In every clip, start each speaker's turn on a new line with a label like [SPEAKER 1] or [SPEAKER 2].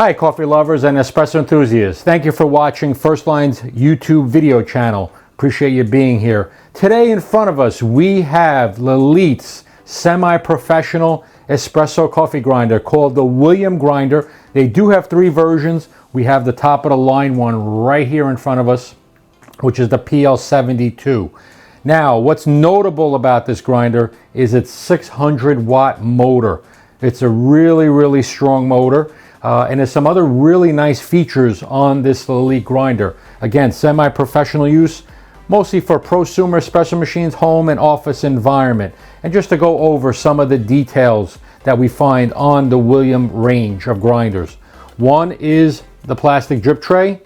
[SPEAKER 1] Hi, coffee lovers and espresso enthusiasts. Thank you for watching First Line's YouTube video channel. Appreciate you being here. Today in front of us, we have Lelit's semi-professional espresso coffee grinder called the William grinder. They do have three versions. We have the top of the line one right here in front of us, which is the PL72. Now, what's notable about this grinder is its 600 watt motor. It's a really strong motor. And there's some other really nice features on this Lelit grinder. Again, semi-professional use, mostly for prosumer espresso machines, home and office environment. And just to go over some of the details that we find on the William range of grinders. One is the plastic drip tray,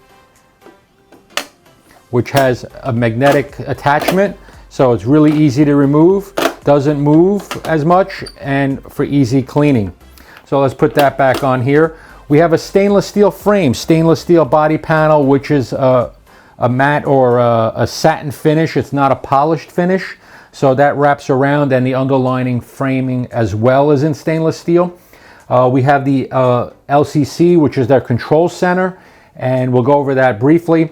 [SPEAKER 1] which has a magnetic attachment, so it's really easy to remove, doesn't move as much, and for easy cleaning. So let's put that back on here. We have a stainless steel frame, stainless steel body panel, which is a matte or a satin finish. It's not a polished finish. So that wraps around, and the underlining framing as well as in stainless steel. We have the LCC, which is their control center, and we'll go over that briefly.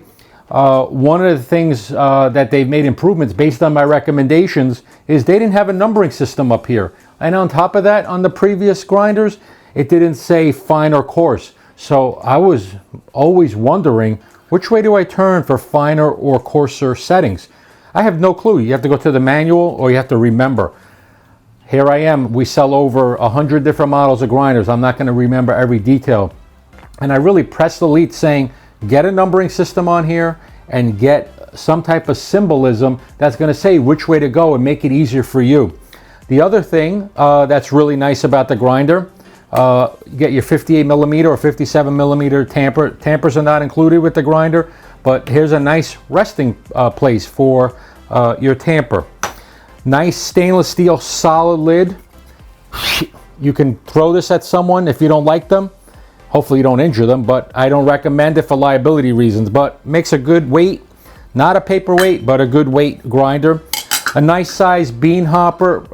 [SPEAKER 1] One of the things that they've made improvements based on my recommendations is they didn't have a numbering system up here. And on top of that, on the previous grinders, it didn't say fine or coarse. So I was always wondering, which way do I turn for finer or coarser settings? I have no clue. You have to go to the manual or you have to remember. Here I am. We sell over 100 different models of grinders. I'm not going to remember every detail. And I really pressed Lelit saying, get a numbering system on here and get some type of symbolism that's going to say which way to go and make it easier for you. The other thing that's really nice about the grinder, you get your 58 millimeter or 57 millimeter tamper. Tampers are not included with the grinder, but here's a nice resting place for your tamper. Nice stainless steel solid lid. You can throw this at someone if you don't like them. Hopefully you don't injure them, but I don't recommend it for liability reasons, but makes a good weight. Not a paperweight, but a good weight grinder. A nice size bean hopper,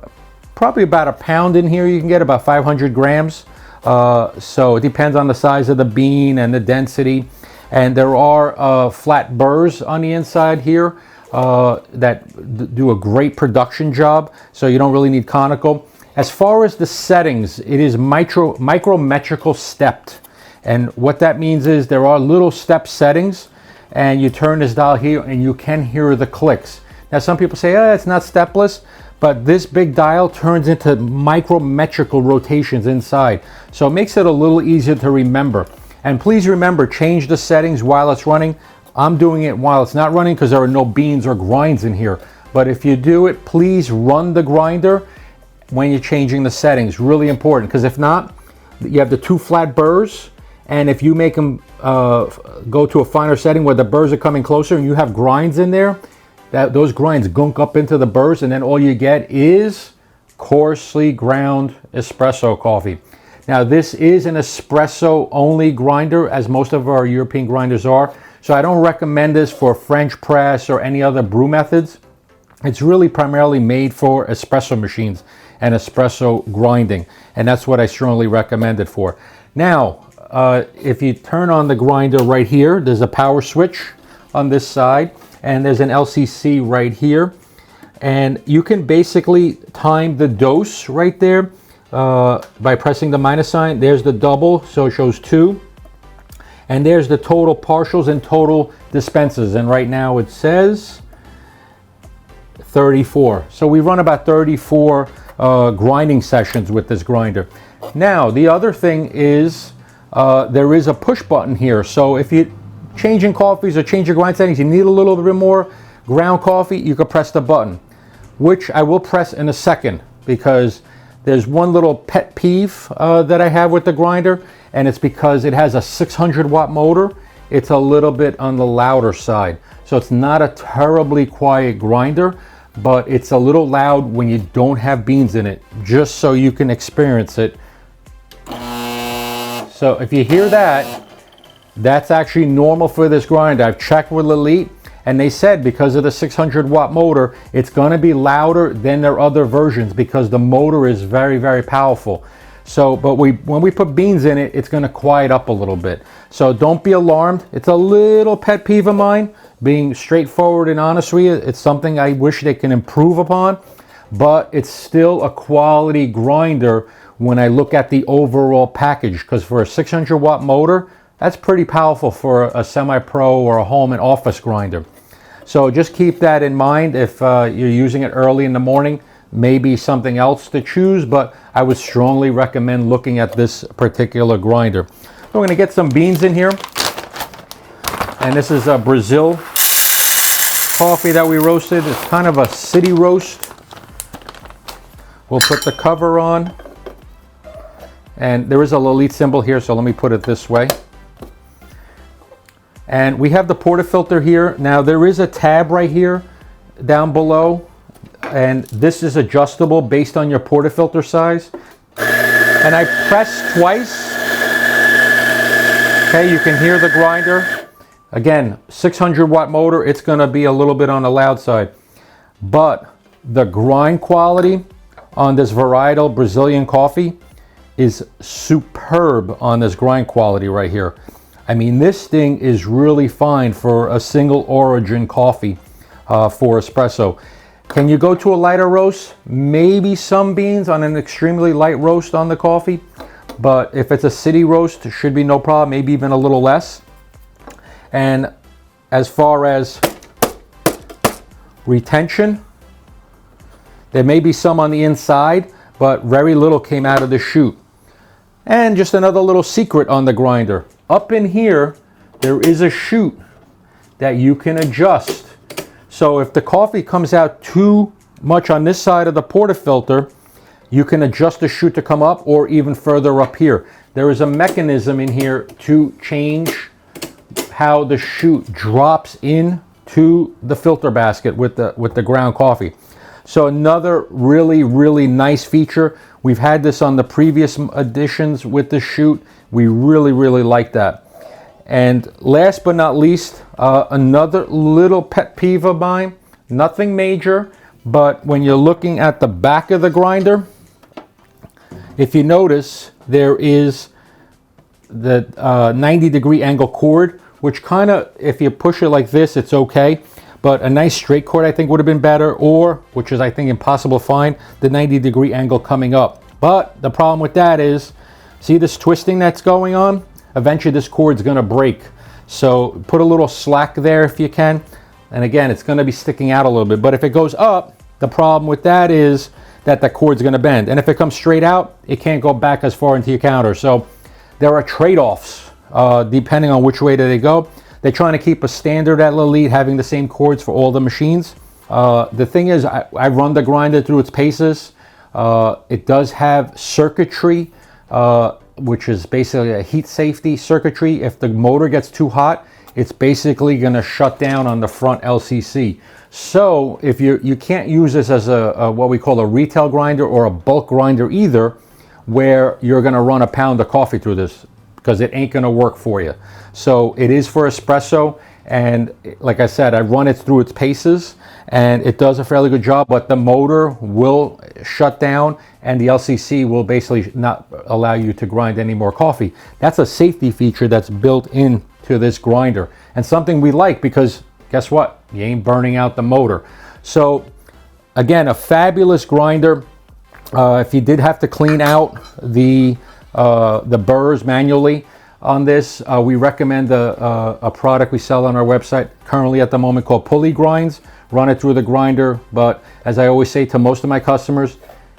[SPEAKER 1] probably about a pound in here. You can get about 500 grams. So it depends on the size of the bean and the density. And there are flat burrs on the inside here that do a great production job. So you don't really need conical. As far as the settings, it is micrometrical stepped. And what that means is there are little step settings, and you turn this dial here and you can hear the clicks. Now some people say, oh, it's not stepless, but this big dial turns into micrometrical rotations inside. So it makes it a little easier to remember. And please remember, change the settings while it's running. I'm doing it while it's not running because there are no beans or grinds in here. But if you do it, please run the grinder when you're changing the settings. Really important, because if not, you have the two flat burrs, and if you make them go to a finer setting where the burrs are coming closer and you have grinds in there, those grinds gunk up into the burrs, and then all you get is coarsely ground espresso coffee. Now this is an espresso only grinder, as most of our European grinders are, so I don't recommend this for French press or any other brew methods. It's really primarily made for espresso machines and espresso grinding, and that's what I strongly recommend it for. Now, if you turn on the grinder right here, there's a power switch on this side, and there's an LCC right here, and you can basically time the dose right there by pressing the minus sign. There's the double, so it shows 2, and there's the total partials and total dispenses, and right now it says 34. So we run about 34 grinding sessions with this grinder. Now the other thing is there is a push button here, so if you're changing coffees or changing grind settings, you need a little bit more ground coffee, you can press the button, which I will press in a second, because there's one little pet peeve that I have with the grinder, and it's because it has a 600 watt motor. It's a little bit on the louder side, so it's not a terribly quiet grinder, but it's a little loud when you don't have beans in it, just so you can experience it. So if you hear that, that's actually normal for this grinder. I've checked with Lelit, and they said because of the 600 watt motor, it's going to be louder than their other versions because the motor is very powerful. So, but when we put beans in it, it's going to quiet up a little bit. So don't be alarmed. It's a little pet peeve of mine, being straightforward and honest with you. It's something I wish they can improve upon, but it's still a quality grinder when I look at the overall package, because for a 600 watt motor, that's pretty powerful for a semi-pro or a home and office grinder. So just keep that in mind if you're using it early in the morning. Maybe something else to choose, but I would strongly recommend looking at this particular grinder. So we're going to get some beans in here, and this is a Brazil coffee that we roasted. It's kind of a city roast. We'll put the cover on, and there is a Lelit symbol here, so let me put it this way. And we have the portafilter here. Now there is a tab right here down below, and this is adjustable based on your portafilter size. And I press twice. Okay, you can hear the grinder. Again, 600 watt motor, it's gonna be a little bit on the loud side. But the grind quality on this varietal Brazilian coffee is superb on this grind quality right here. I mean, this thing is really fine for a single origin coffee for espresso. Can you go to a lighter roast? Maybe some beans on an extremely light roast on the coffee, but if it's a city roast, it should be no problem, maybe even a little less. And as far as retention, there may be some on the inside, but very little came out of the chute. And just another little secret on the grinder. Up in here, there is a chute that you can adjust. So if the coffee comes out too much on this side of the portafilter, you can adjust the chute to come up, or even further up here. There is a mechanism in here to change how the chute drops in to the filter basket with the ground coffee. So another really, really nice feature. We've had this on the previous editions with the chute. We really, really like that. And last but not least, another little pet peeve of mine, nothing major, but when you're looking at the back of the grinder, if you notice, there is the 90-degree angle cord, which kind of, if you push it like this, it's okay. But a nice straight cord I think would have been better, or, which is I think impossible to find, the 90-degree angle coming up. But the problem with that is, see this twisting that's going on? Eventually this cord's gonna break. So put a little slack there if you can. And again, it's gonna be sticking out a little bit. But if it goes up, the problem with that is that the cord's gonna bend. And if it comes straight out, it can't go back as far into your counter. So there are trade-offs depending on which way they go. They're trying to keep a standard at Lelit, having the same cords for all the machines. The thing is, I run the grinder through its paces. It does have circuitry, which is basically a heat safety circuitry. If the motor gets too hot, it's basically going to shut down on the front LCC. So if you can't use this as a what we call a retail grinder or a bulk grinder either, where you're going to run a pound of coffee through this, because it ain't going to work for you. So it is for espresso, and like I said, I run it through its paces, and it does a fairly good job, but the motor will shut down and the LCC will basically not allow you to grind any more coffee. That's a safety feature that's built into this grinder, and something we like, because guess what? You ain't burning out the motor. So again, a fabulous grinder. If you did have to clean out the burrs manually on this, we recommend a product we sell on our website currently at the moment called pulley grinds. Run it through the grinder, but as I always say to most of my customers,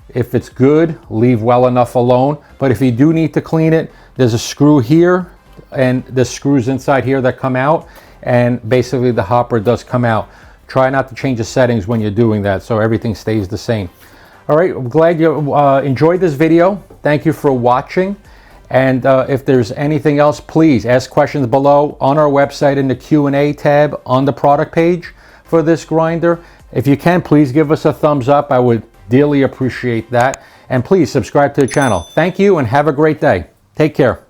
[SPEAKER 1] if it's good, leave well enough alone. But if you do need to clean it, there's a screw here and the screws inside here that come out, and basically the hopper does come out. Try not to change the settings when you're doing that, so everything stays the same. All right, I'm glad you enjoyed this video. Thank you for watching. And if there's anything else, please ask questions below on our website in the Q&A tab on the product page for this grinder. If you can, please give us a thumbs up. I would dearly appreciate that. And please subscribe to the channel. Thank you and have a great day. Take care.